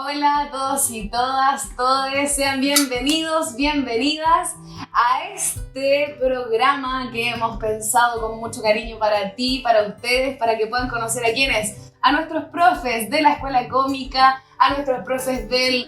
Hola a todos y todas, todos sean bienvenidos, bienvenidas a este programa que hemos pensado con mucho cariño para ti, para ustedes, para que puedan conocer a quienes, a nuestros profes de la Escuela Cómica, a nuestros profes del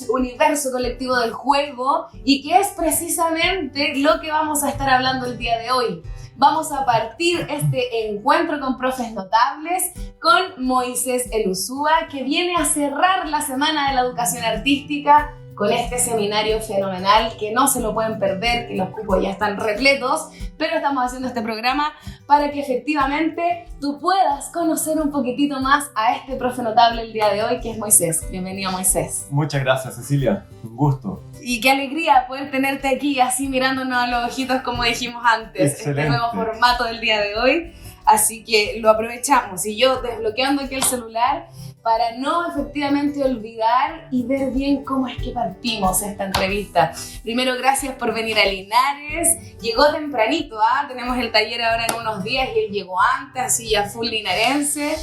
universo colectivo del juego, y que es precisamente lo que vamos a estar hablando el día de hoy. Vamos a partir este encuentro con profes notables con Moisés Eluzúa, que viene a cerrar la Semana de la Educación Artística con este seminario fenomenal que no se lo pueden perder, que los cupos ya están repletos, pero estamos haciendo este programa para que efectivamente tú puedas conocer un poquitito más a este profe notable el día de hoy, que es Moisés. Bienvenido, Moisés. Muchas gracias, Cecilia. Un gusto. Y qué alegría poder tenerte aquí así mirándonos a los ojitos como dijimos antes. Excelente. Este nuevo formato del día de hoy. Así que lo aprovechamos. Y yo desbloqueando aquí el celular para no efectivamente olvidar y ver bien cómo es que partimos esta entrevista. Primero, gracias por venir a Linares. Llegó tempranito, tenemos el taller ahora en unos días y él llegó antes, así ya full linarense.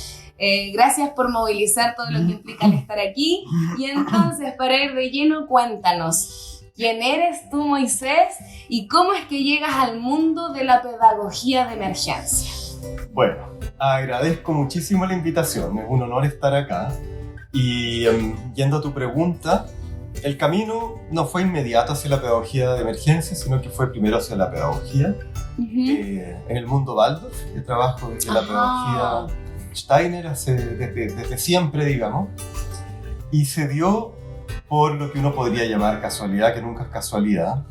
Gracias por movilizar todo lo que implica el estar aquí. Y entonces, para ir de lleno, cuéntanos, ¿quién eres tú, Moisés? ¿Y cómo es que llegas al mundo de la pedagogía de emergencia? Bueno, agradezco muchísimo la invitación, es un honor estar acá. Y yendo a tu pregunta, el camino no fue inmediato hacia la pedagogía de emergencia, sino que fue primero hacia la pedagogía. En el mundo Waldorf, yo trabajo desde la pedagogía Steiner desde siempre, digamos. Y se dio por lo que uno podría llamar casualidad, que nunca es casualidad.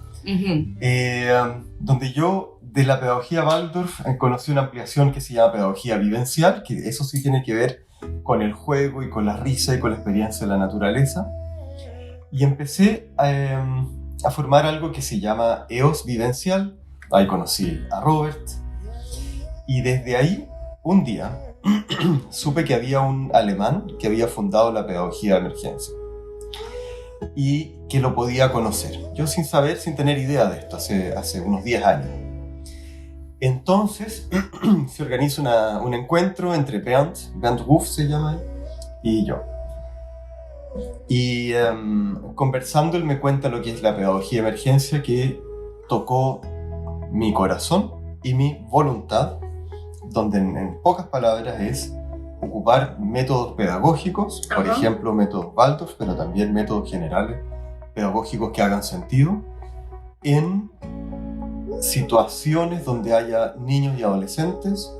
Donde yo de la pedagogía Waldorf conocí una ampliación que se llama pedagogía vivencial, que eso sí tiene que ver con el juego y con la risa y con la experiencia de la naturaleza, y empecé a formar algo que se llama EOS vivencial. Ahí conocí a Robert, y desde ahí un día supe que había un alemán que había fundado la pedagogía de emergencia y que lo podía conocer. Yo sin saber, sin tener idea de esto, hace unos 10 años. Entonces se organiza un encuentro entre Bernd Ruff se llama, y yo. Y conversando él me cuenta lo que es la pedagogía de emergencia, que tocó mi corazón y mi voluntad, donde en pocas palabras es ocupar métodos pedagógicos, por ejemplo métodos Waldorf, pero también métodos generales pedagógicos que hagan sentido en situaciones donde haya niños y adolescentes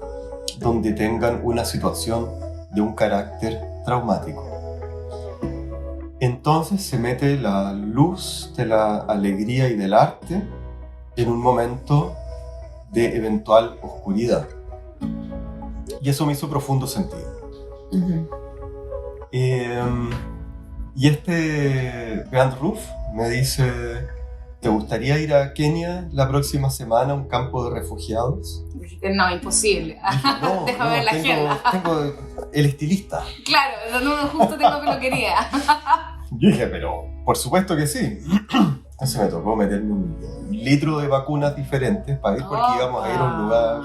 donde tengan una situación de un carácter traumático. Entonces se mete la luz de la alegría y del arte en un momento de eventual oscuridad. Y eso me hizo profundo sentido. Y este Bernd Ruff me dice: ¿te gustaría ir a Kenia la próxima semana a un campo de refugiados? Dijiste, no, imposible. Dije, no, Déjame ver la agenda. Tengo el estilista. Claro, no, justo tengo peluquería. Yo dije, pero por supuesto que sí. Entonces me tocó meterme un litro de vacunas diferentes para ir, porque íbamos a ir a un lugar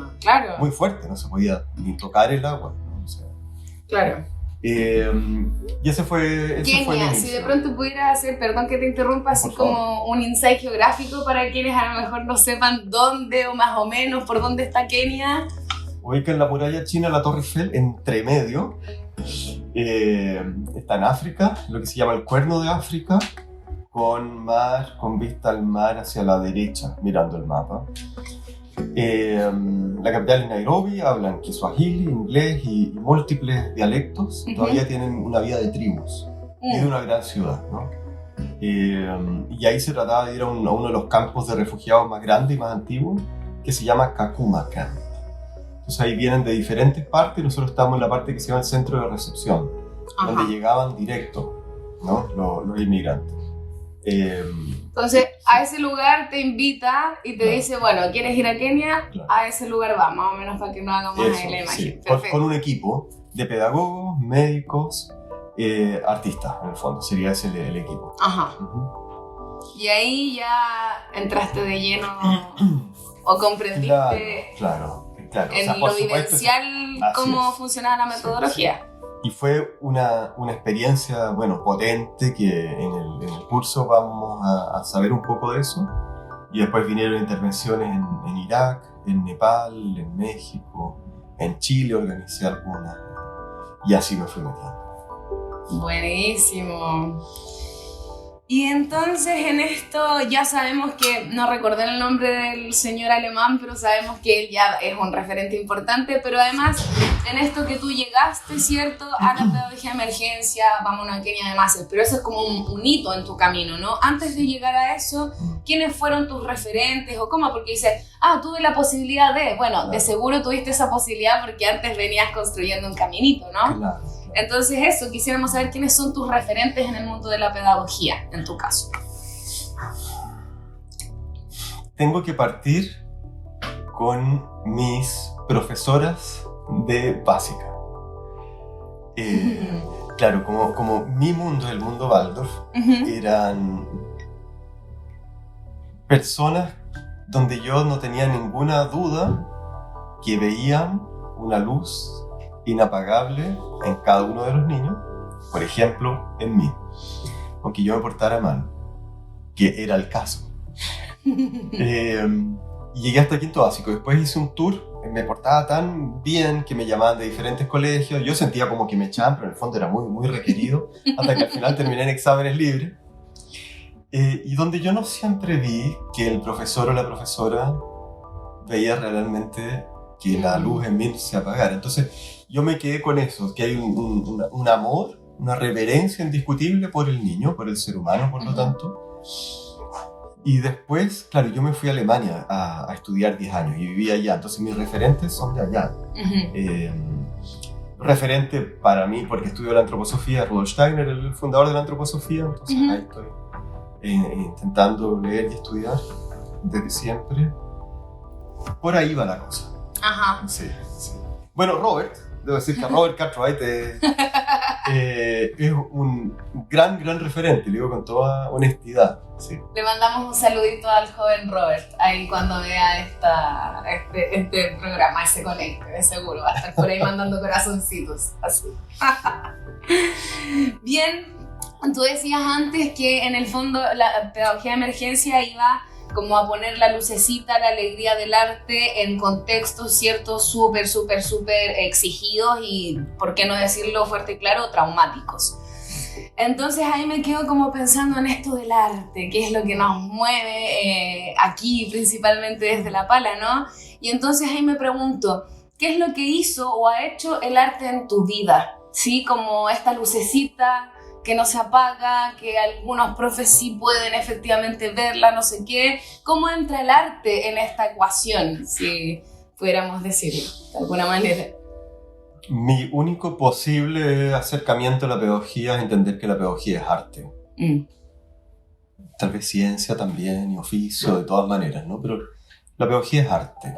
muy fuerte, no se podía ni tocar el agua, ¿no? O sea, claro. Y ese fue el inicio. Si de pronto pudieras hacer, perdón que te interrumpa, así como un insight geográfico para quienes a lo mejor no sepan dónde o más o menos por dónde está Kenia. Ubica en la muralla china la Torre Eiffel, entre medio. Está en África, lo que se llama el Cuerno de África, con vista al mar hacia la derecha, mirando el mapa. La capital es Nairobi, hablan Kiswahili, inglés y múltiples dialectos. Todavía tienen una vida de tribus y de una gran ciudad, ¿no? Y ahí se trataba de ir a uno de los campos de refugiados más grandes y más antiguos, que se llama Kakuma Camp. Entonces ahí vienen de diferentes partes, y nosotros estamos en la parte que se llama el centro de recepción, donde llegaban directo, ¿no? los inmigrantes. Entonces a ese lugar te invita y te dice, bueno, ¿quieres ir a Kenia? Claro. A ese lugar va, más o menos, para que no hagamos ahí la imagen. Sí. Con un equipo de pedagogos, médicos, artistas, en el fondo, sería ese el equipo. Y ahí ya entraste de lleno o comprendiste claro. en lo vivencial cómo funcionaba la metodología. Y fue una experiencia, bueno, potente, que en el curso vamos a saber un poco de eso. Y después vinieron intervenciones en Irak, en Nepal, en México, en Chile organicé algunas. Y así me fui metiendo. Buenísimo. Y entonces en esto ya sabemos que, no recordé el nombre del señor alemán, pero sabemos que él ya es un referente importante, pero además en esto que tú llegaste, ¿cierto?, a la pedagogía de emergencia, vamos a una pequeña de máster, pero eso es como un hito en tu camino, ¿no? Antes de llegar a eso, ¿quiénes fueron tus referentes o cómo? Porque dices, tuve la posibilidad de, bueno, de seguro tuviste esa posibilidad porque antes venías construyendo un caminito, ¿no? Claro. Entonces eso, quisiéramos saber quiénes son tus referentes en el mundo de la pedagogía, en tu caso. Tengo que partir con mis profesoras de básica. Claro, como mi mundo, el mundo Waldorf, eran personas donde yo no tenía ninguna duda que veían una luz inapagable en cada uno de los niños, por ejemplo, en mí, aunque yo me portara mal, que era el caso. Y llegué hasta quinto básico, después hice un tour, me portaba tan bien que me llamaban de diferentes colegios, yo sentía como que me echaban, pero en el fondo era muy, muy requerido, hasta que al final terminé en exámenes libres, y donde yo no siempre vi que el profesor o la profesora veía realmente que la luz en mí se apagara. Entonces yo me quedé con eso, que hay un amor, una reverencia indiscutible por el niño, por el ser humano, por lo tanto. Y después, claro, yo me fui a Alemania a estudiar 10 años y vivía allá, entonces mis referentes son de allá. Referente para mí, porque estudio la antroposofía, Rudolf Steiner, el fundador de la antroposofía, entonces ahí estoy intentando leer y estudiar desde siempre. Por ahí va la cosa. Ajá. Sí. Bueno, Robert, debo decir que Robert Cartwright es un gran referente, lo digo con toda honestidad. Sí. Le mandamos un saludito al joven Robert, ahí cuando vea este programa, se conecte, de seguro, va a estar por ahí mandando corazoncitos, así. Bien, tú decías antes que en el fondo la pedagogía de emergencia iba como a poner la lucecita, la alegría del arte en contextos, ¿cierto?, súper exigidos y, por qué no decirlo fuerte y claro, traumáticos. Entonces ahí me quedo como pensando en esto del arte, que es lo que nos mueve aquí, principalmente desde La Pala, ¿no? Y entonces ahí me pregunto, ¿qué es lo que hizo o ha hecho el arte en tu vida? ¿Sí? Como esta lucecita que no se apaga, que algunos profes sí pueden efectivamente verla, no sé qué. ¿Cómo entra el arte en esta ecuación, si pudiéramos decirlo de alguna manera? Mi único posible acercamiento a la pedagogía es entender que la pedagogía es arte. Tal vez ciencia también y oficio, de todas maneras, ¿no? Pero la pedagogía es arte.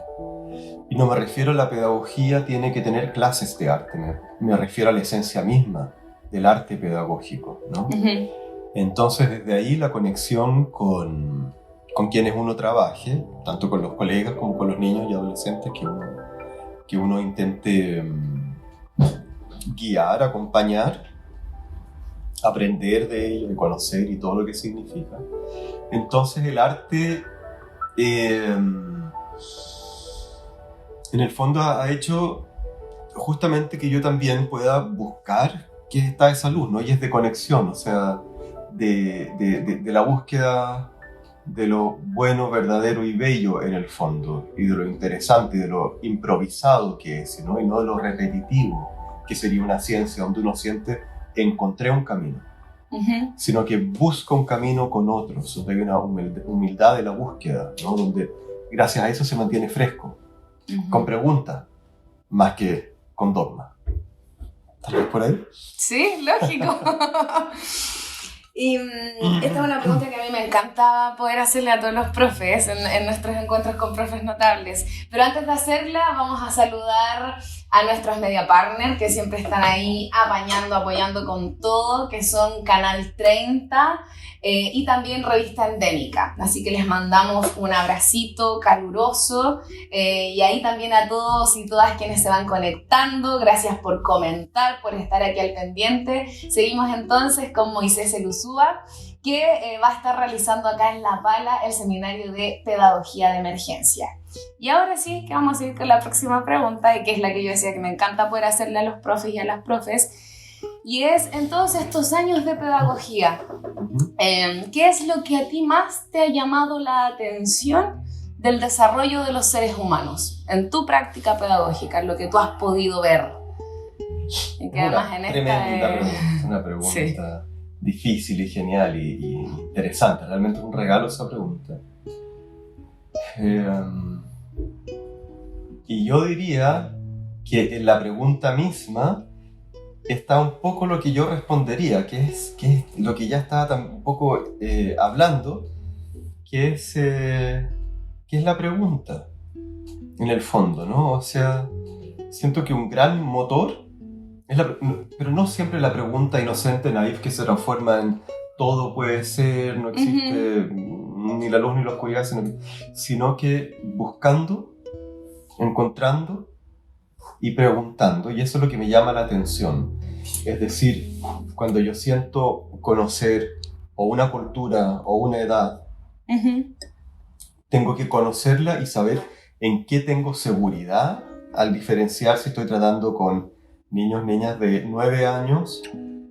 Y no me refiero a la pedagogía tiene que tener clases de arte, me refiero a la esencia misma del arte pedagógico, ¿no? Entonces, desde ahí la conexión con quienes uno trabaje, tanto con los colegas como con los niños y adolescentes que uno intente guiar, acompañar, aprender de ellos, conocer y todo lo que significa. Entonces, el arte, en el fondo, ha hecho justamente que yo también pueda buscar que está esa luz, ¿no? Y es de conexión, o sea, de la búsqueda de lo bueno, verdadero y bello en el fondo, y de lo interesante y de lo improvisado que es, ¿no? Y no de lo repetitivo, que sería una ciencia donde uno siente, encontré un camino, sino que busca un camino con otros, donde hay una humildad de la búsqueda, ¿no? Donde gracias a eso se mantiene fresco, con preguntas, más que con dogma. ¿Tal vez por ahí? Sí, lógico. Y esta es una pregunta que a mí me encanta poder hacerle a todos los profes en nuestros encuentros con profes notables. Pero antes de hacerla, vamos a saludar a nuestros media partners que siempre están ahí apañando, apoyando con todo, que son Canal 30 y también Revista Endémica. Así que les mandamos un abracito caluroso y ahí también a todos y todas quienes se van conectando. Gracias por comentar, por estar aquí al pendiente. Seguimos entonces con Moisés Eluzúa, que va a estar realizando acá en La Pala el seminario de Pedagogía de Emergencia. Y ahora sí, que vamos a ir con la próxima pregunta, y que es la que yo decía que me encanta poder hacerle a los profes y a las profes, y es, en todos estos años de pedagogía, ¿qué es lo que a ti más te ha llamado la atención del desarrollo de los seres humanos en tu práctica pedagógica, lo que tú has podido ver? Y que además en tremenda pregunta, una pregunta sí, difícil y genial y interesante, realmente es un regalo esa pregunta. Y yo diría que en la pregunta misma está un poco lo que yo respondería, que es lo que ya estaba un poco hablando, que es la pregunta, en el fondo, ¿no? O sea, siento que un gran motor es pero no siempre la pregunta inocente, naif, que se transforma en todo puede ser, no existe ni la luz ni la oscuridad, sino que buscando, encontrando y preguntando, y eso es lo que me llama la atención. Es decir, cuando yo siento conocer o una cultura o una edad, tengo que conocerla y saber en qué tengo seguridad al diferenciar si estoy tratando con niños, niñas de 9 años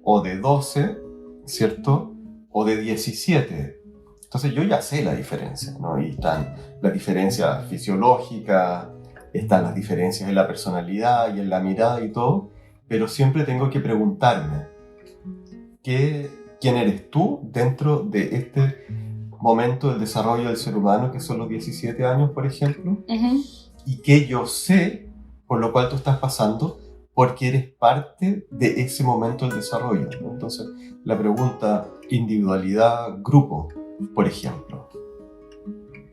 o de 12, ¿cierto? O de 17. Entonces yo ya sé la diferencia, ¿no? Y están las diferencias fisiológicas, están las diferencias en la personalidad y en la mirada y todo, pero siempre tengo que preguntarme, ¿quién eres tú dentro de este momento del desarrollo del ser humano, que son los 17 años, por ejemplo? Y qué yo sé, por lo cual tú estás pasando, porque eres parte de ese momento del desarrollo, ¿no? Entonces, la pregunta individualidad, grupo, por ejemplo.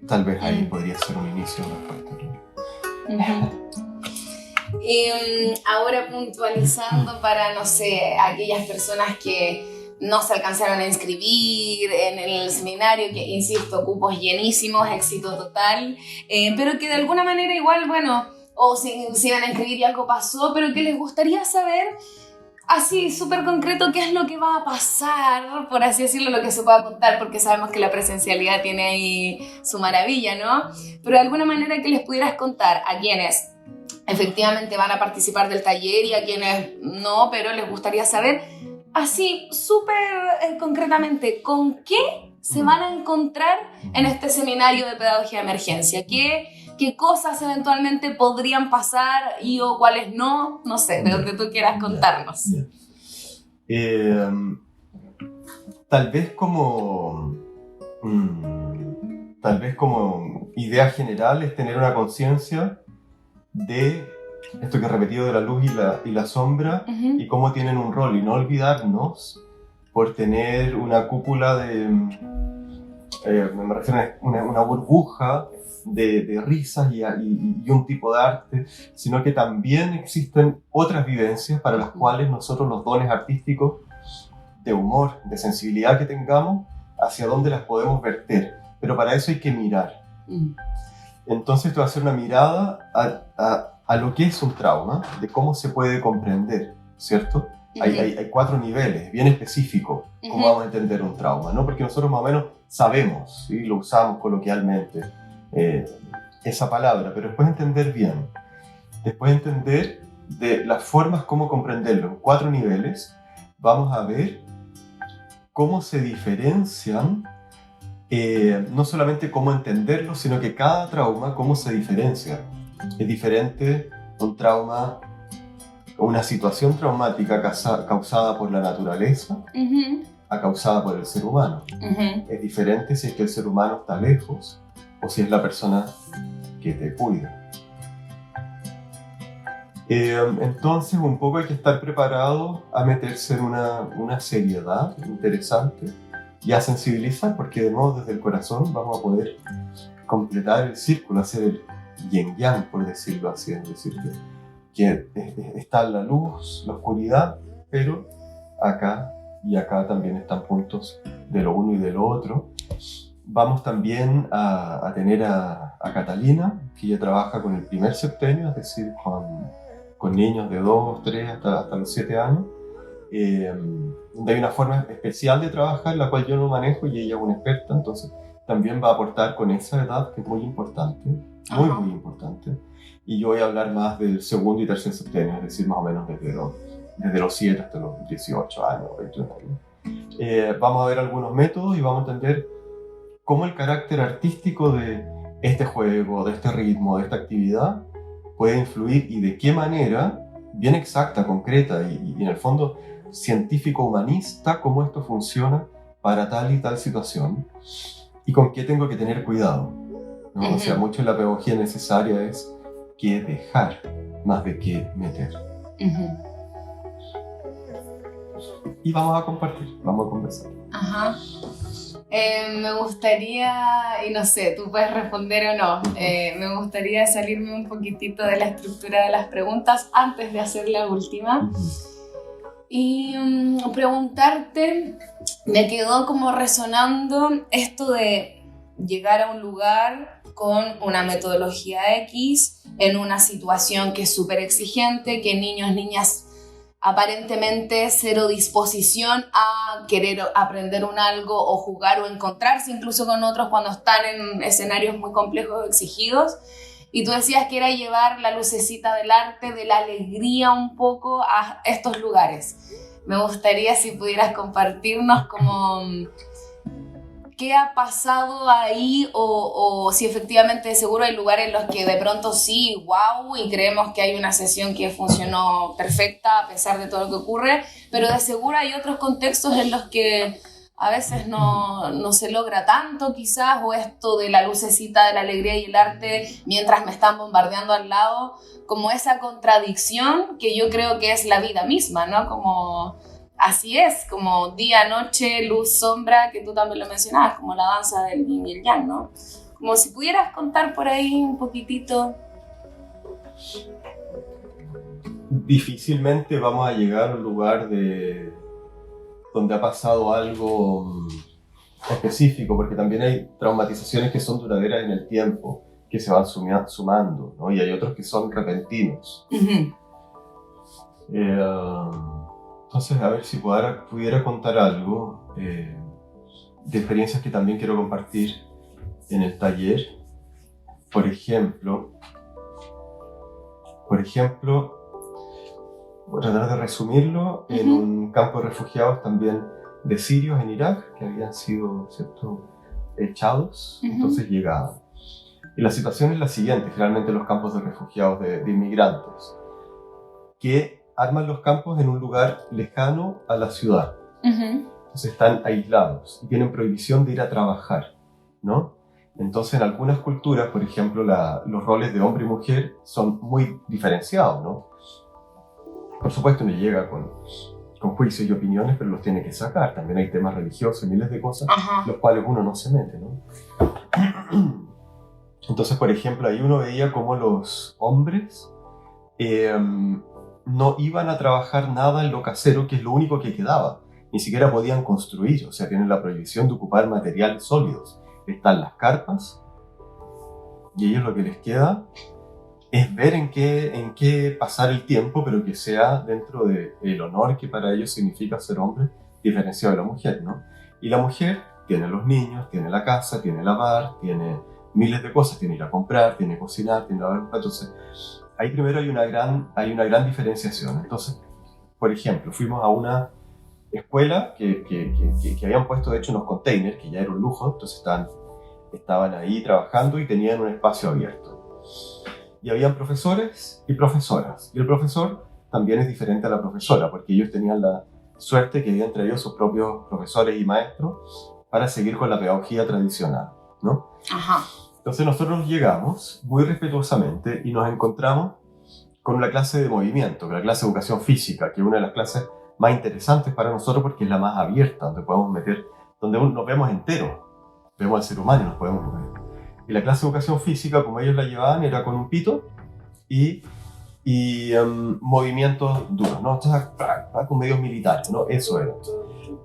Tal vez ahí podría ser un inicio de respuesta, ¿no? Ahora puntualizando para, no sé, aquellas personas que no se alcanzaron a inscribir en el seminario, que, insisto, cupos llenísimos, éxito total, pero que de alguna manera igual, bueno, o se iban a inscribir y algo pasó, pero que les gustaría saber, así súper concreto, qué es lo que va a pasar, por así decirlo, lo que se pueda contar, porque sabemos que la presencialidad tiene ahí su maravilla, ¿no? Pero de alguna manera que les pudieras contar a quienes efectivamente van a participar del taller y a quienes no, pero les gustaría saber, así súper concretamente, ¿con qué se van a encontrar en este seminario de pedagogía de emergencia? ¿Qué cosas eventualmente podrían pasar y o cuáles no? No sé, de donde tú quieras contarnos. Tal vez como idea general es tener una conciencia de esto que he repetido de la luz y la sombra, y cómo tienen un rol, y no olvidarnos por tener una cúpula me refiero a una burbuja de risas y un tipo de arte, sino que también existen otras vivencias para las cuales nosotros, los dones artísticos de humor, de sensibilidad que tengamos, hacia dónde las podemos verter, pero para eso hay que mirar. Entonces te va a hacer una mirada a lo que es un trauma, de cómo se puede comprender, ¿cierto? Hay 4 niveles, bien específicos, cómo vamos a entender un trauma, ¿no? Porque nosotros más o menos sabemos, ¿sí? Lo usamos coloquialmente, esa palabra, pero después entender bien, después entender de las formas como comprenderlo, en 4 niveles, vamos a ver cómo se diferencian, no solamente cómo entenderlo, sino que cada trauma, cómo se diferencia. Es diferente un trauma, una situación traumática causada por la naturaleza a causada por el ser humano. Es diferente si es que el ser humano está lejos o si es la persona que te cuida. Entonces un poco hay que estar preparado a meterse en una seriedad interesante y a sensibilizar, porque de nuevo desde el corazón vamos a poder completar el círculo, hacer el yin yang, por decirlo así, es decir, que está la luz, la oscuridad, pero acá y acá también están puntos de lo uno y de lo otro. Vamos también a tener a Catalina, que ella trabaja con el primer septenio, es decir, con niños de 2, 3 hasta los 7 años. Donde hay una forma especial de trabajar, la cual yo no manejo y ella es una experta, entonces también va a aportar con esa edad, que es muy importante, muy importante. Y yo voy a hablar más del segundo y tercer septenio, es decir, más o menos desde los 7 hasta los 18 años, 21 años. Vamos a ver algunos métodos y vamos a entender cómo el carácter artístico de este juego, de este ritmo, de esta actividad puede influir y de qué manera, bien exacta, concreta y en el fondo científico-humanista, cómo esto funciona para tal y tal situación y con qué tengo que tener cuidado, ¿no? O sea, mucho de la pedagogía necesaria es qué dejar más de qué meter. Y vamos a compartir, vamos a conversar. Me gustaría, y no sé, tú puedes responder o no, me gustaría salirme un poquitito de la estructura de las preguntas antes de hacer la última. Y preguntarte, me quedó como resonando esto de llegar a un lugar con una metodología X, en una situación que es súper exigente, que niños, niñas, aparentemente cero disposición a querer aprender un algo o jugar o encontrarse incluso con otros cuando están en escenarios muy complejos o exigidos. Y tú decías que era llevar la lucecita del arte, de la alegría un poco a estos lugares. Me gustaría si pudieras compartirnos como qué ha pasado ahí o si efectivamente seguro hay lugares en los que de pronto sí, wow, y creemos que hay una sesión que funcionó perfecta a pesar de todo lo que ocurre, pero de seguro hay otros contextos en los que a veces no se logra tanto quizás, o esto de la lucecita de la alegría y el arte mientras me están bombardeando al lado, como esa contradicción que yo creo que es la vida misma, ¿no? Como así es, como día, noche, luz, sombra, que tú también lo mencionabas, como la danza del yin y el yang, ¿no? Como si pudieras contar por ahí un poquitito. Difícilmente vamos a llegar a un lugar donde ha pasado algo específico, porque también hay traumatizaciones que son duraderas en el tiempo, que se van sumando, ¿no? Y hay otros que son repentinos. Entonces, a ver si pudiera contar algo de experiencias que también quiero compartir en el taller. Por ejemplo, voy a tratar de resumirlo en un campo de refugiados también de sirios en Irak, que habían sido, ¿cierto?, echados, entonces llegaban. Y la situación es la siguiente, generalmente los campos de refugiados de inmigrantes, que arman los campos en un lugar lejano a la ciudad. Entonces están aislados y tienen prohibición de ir a trabajar, ¿no? Entonces en algunas culturas, por ejemplo, los roles de hombre y mujer son muy diferenciados, ¿no? Por supuesto uno llega con juicios y opiniones, pero los tiene que sacar. También hay temas religiosos y miles de cosas, los cuales uno no se mete, ¿no? Entonces, por ejemplo, ahí uno veía cómo los hombres no iban a trabajar nada en lo casero, que es lo único que quedaba. Ni siquiera podían construir, o sea, tienen la prohibición de ocupar materiales sólidos. Están las carpas, y ellos lo que les queda es ver en qué pasar el tiempo, pero que sea dentro del honor que para ellos significa ser hombre, diferenciado de la mujer, ¿no? Y la mujer tiene los niños, tiene la casa, tiene lavar, tiene miles de cosas, tiene ir a comprar, tiene cocinar, tiene lavar los platos. Entonces, ahí primero hay una gran diferenciación. Entonces, por ejemplo, fuimos a una escuela que habían puesto de hecho unos containers, que ya era un lujo, entonces estaban ahí trabajando y tenían un espacio abierto. Y habían profesores y profesoras. Y el profesor también es diferente a la profesora, porque ellos tenían la suerte que habían traído sus propios profesores y maestros para seguir con la pedagogía tradicional, ¿no? Entonces nosotros llegamos muy respetuosamente y nos encontramos con una clase de movimiento, la clase de educación física, que es una de las clases más interesantes para nosotros porque es la más abierta, donde podemos meter, donde nos vemos enteros, vemos al ser humano y nos podemos mover. Y la clase de educación física, como ellos la llevaban, era con un pito y y movimientos duros, ¿no? Con medios militares, ¿no? Eso era.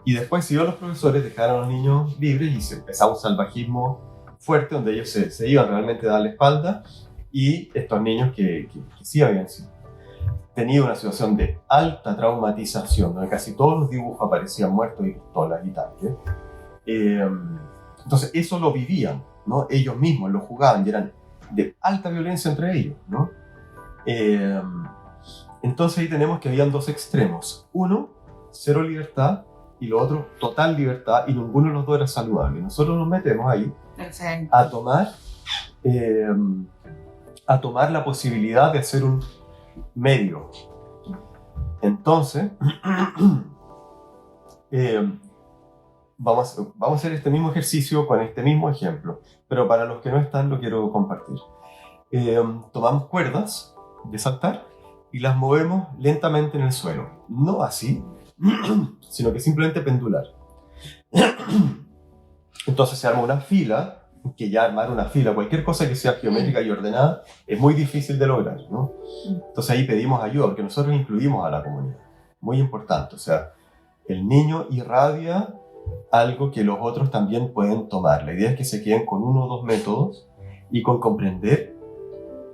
Y después siguió los profesores, dejaron a los niños libres y se empezaba un salvajismo fuerte donde ellos se iban realmente a dar la espalda, y estos niños que sí habían tenido una situación de alta traumatización, donde casi todos los dibujos aparecían muertos y pistolas y tal, entonces eso lo vivían, ¿no? Ellos mismos lo jugaban y eran de alta violencia entre ellos, ¿no? Entonces ahí tenemos que habían dos extremos. Uno, cero libertad, y lo otro, total libertad, y ninguno de los dos era saludable. Nosotros nos metemos ahí a tomar la posibilidad de hacer un medio. Entonces, vamos a hacer este mismo ejercicio con este mismo ejemplo, pero para los que no están lo quiero compartir. Tomamos cuerdas de saltar y las movemos lentamente en el suelo. No así, sino que simplemente pendular. Entonces se arma una fila, que ya armar una fila, cualquier cosa que sea geométrica y ordenada, es muy difícil de lograr, ¿no? Entonces ahí pedimos ayuda, porque nosotros incluimos a la comunidad. Muy importante, o sea, el niño irradia algo que los otros también pueden tomar. La idea es que se queden con uno o dos métodos y con comprender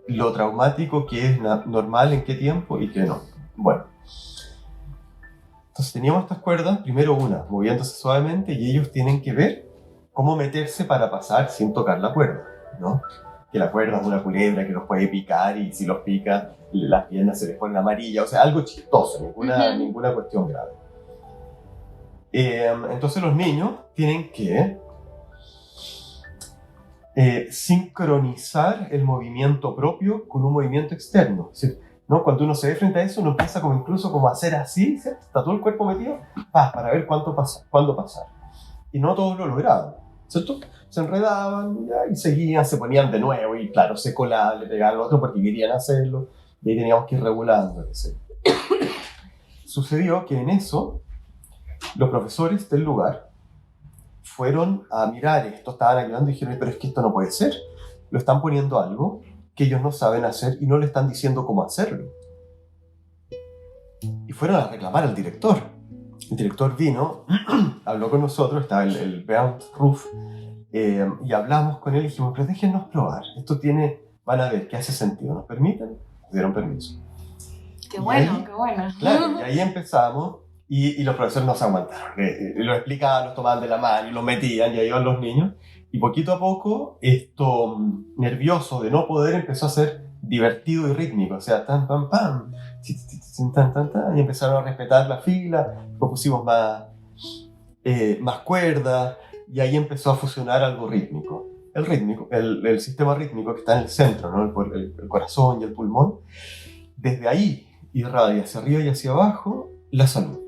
lo traumático que es normal en qué tiempo y qué no. Bueno, entonces teníamos estas cuerdas, primero una moviéndose suavemente, y ellos tienen que ver cómo meterse para pasar sin tocar la cuerda, ¿no? Que la cuerda es una culebra que los puede picar, y si los pica las piernas se les ponen amarillas, o sea, algo chistoso, ninguna cuestión grave. Entonces los niños tienen que sincronizar el movimiento propio con un movimiento externo, ¿sí? ¿No? Cuando uno se ve frente a eso, uno empieza incluso como a hacer así, ¿sí? Está todo el cuerpo metido, para ver cuándo pasar. Y no todos lo lograban, ¿cierto? Se enredaban y seguían, se ponían de nuevo, y claro, se colaban, le pegaban al otro porque querían hacerlo, y ahí teníamos que ir regulando, etc. Sucedió que en eso los profesores del lugar fueron a mirar esto, estaban ayudando y dijeron, pero es que esto no puede ser, lo están poniendo algo que ellos no saben hacer y no le están diciendo cómo hacerlo. Y fueron a reclamar al director. El director vino, habló con nosotros, estaba el Bernd Ruff, y hablamos con él y dijimos, pero déjennos probar, van a ver que hace sentido, ¿nos permiten? Nos dieron permiso. Qué bueno. Claro, y ahí empezamos, y los profesores no se aguantaron, lo explicaban, los tomaban de la mano y los metían, y ahí iban los niños, y poquito a poco esto nervioso de no poder empezó a ser divertido y rítmico, o sea, tan, pam, pam, tan, tan, tan, y empezaron a respetar la fila, pusimos más cuerdas, y ahí empezó a fusionar algo rítmico. El sistema rítmico que está en el centro, ¿no? el corazón y el pulmón, desde ahí irradia hacia arriba y hacia abajo la salud.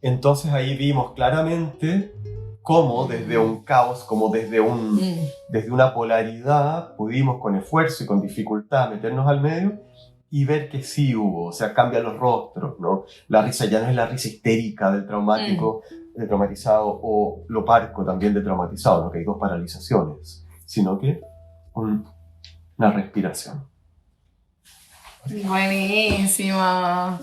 Entonces ahí vimos claramente cómo desde un caos, como desde una polaridad, pudimos con esfuerzo y con dificultad meternos al medio y ver que sí hubo, o sea, cambian los rostros, ¿no? La risa ya no es la risa histérica del traumático, del traumatizado, o lo parco también del traumatizado, ¿no? Que hay dos paralizaciones, sino que una respiración. Buenísimo.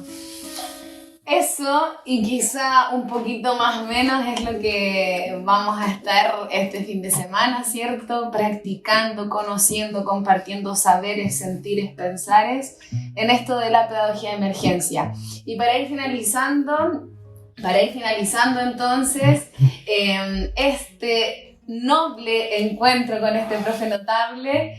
Eso, y quizá un poquito más o menos, es lo que vamos a estar este fin de semana, ¿cierto? Practicando, conociendo, compartiendo saberes, sentires, pensares en esto de la pedagogía de emergencia. Y para ir finalizando entonces este noble encuentro con este profe notable,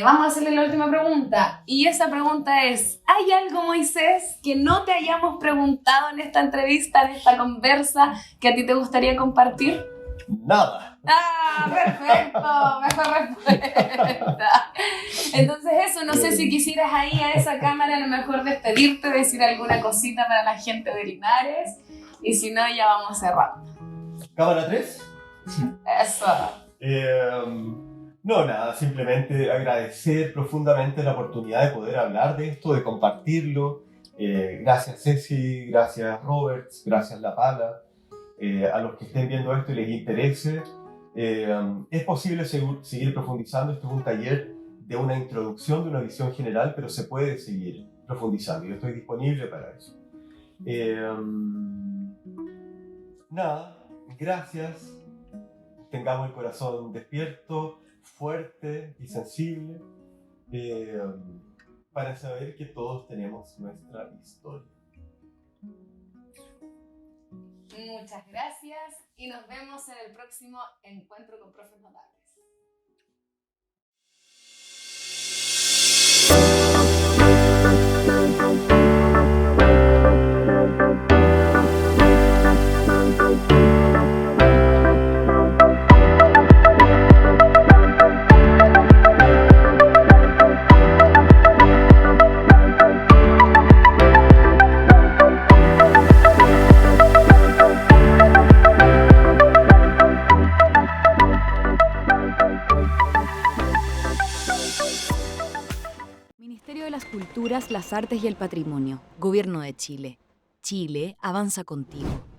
vamos a hacerle la última pregunta, y esa pregunta es: ¿hay algo, Moisés, que no te hayamos preguntado en esta entrevista, en esta conversa, que a ti te gustaría compartir? Nada. ¡Ah, perfecto! Mejor respuesta. Entonces eso, no sé si quisieras ahí a esa cámara a lo mejor despedirte, decir alguna cosita para la gente de Linares, y si no, ya vamos cerrando. ¿Cámara 3? Eso. No, nada, simplemente agradecer profundamente la oportunidad de poder hablar de esto, de compartirlo. Gracias Ceci, gracias Roberts, gracias La Pala. A los que estén viendo esto y les interese, es posible seguir profundizando. Este es un taller de una introducción, de una visión general, pero se puede seguir profundizando. Yo estoy disponible para eso. Nada, gracias. Tengamos el corazón despierto, fuerte y sensible, para saber que todos tenemos nuestra historia. Muchas gracias y nos vemos en el próximo Encuentro con Profes Notables. Ministerio de las Culturas, las Artes y el Patrimonio. Gobierno de Chile. Chile avanza contigo.